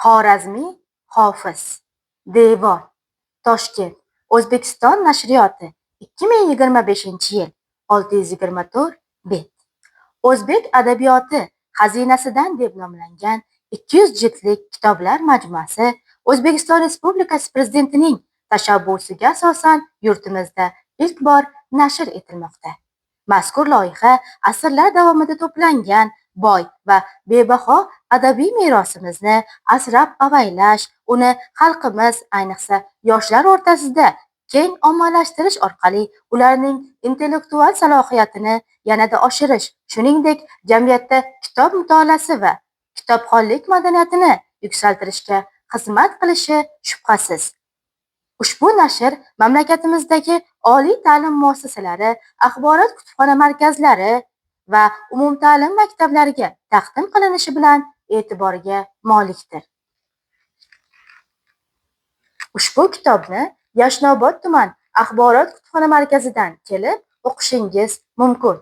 Xorazmiy hofiz. Devor. Toshkent. O'zbekiston nashriyoti. 2025-yil. 624 bet. O'zbek adabiyoti xazinasidan deb nomlangan 200 jildlik kitoblar majmuasi O'zbekiston Respublikasi Prezidentining tashabbusiga asosan yurtimizda ilk bor nashr etilmoqda. Mazkur loyiha asrlar davomida to'plangan boy va bebaho adabiy merosimizni asrab-avaylash, uni xalqimiz, ayniqsa yoshlar o'rtasida keng ommalashtirish orqali ularning intellektual salohiyatini yanada oshirish, shuningdek, jamiyatda kitob mutolaasi va kitobxonlik madaniyatini yuksaltirishga xizmat qilishi shubhasiz. Ushbu nashr mamlakatimizdagi oliy ta'lim muassasalari, axborot kutubxona markazlari va umumta'lim maktablariga taqdim qilinishi bilan e'tiborga molikdir. Ushbu kitobni Yashnobod tuman axborot kutubxona markazidan kelib o'qishingiz mumkin.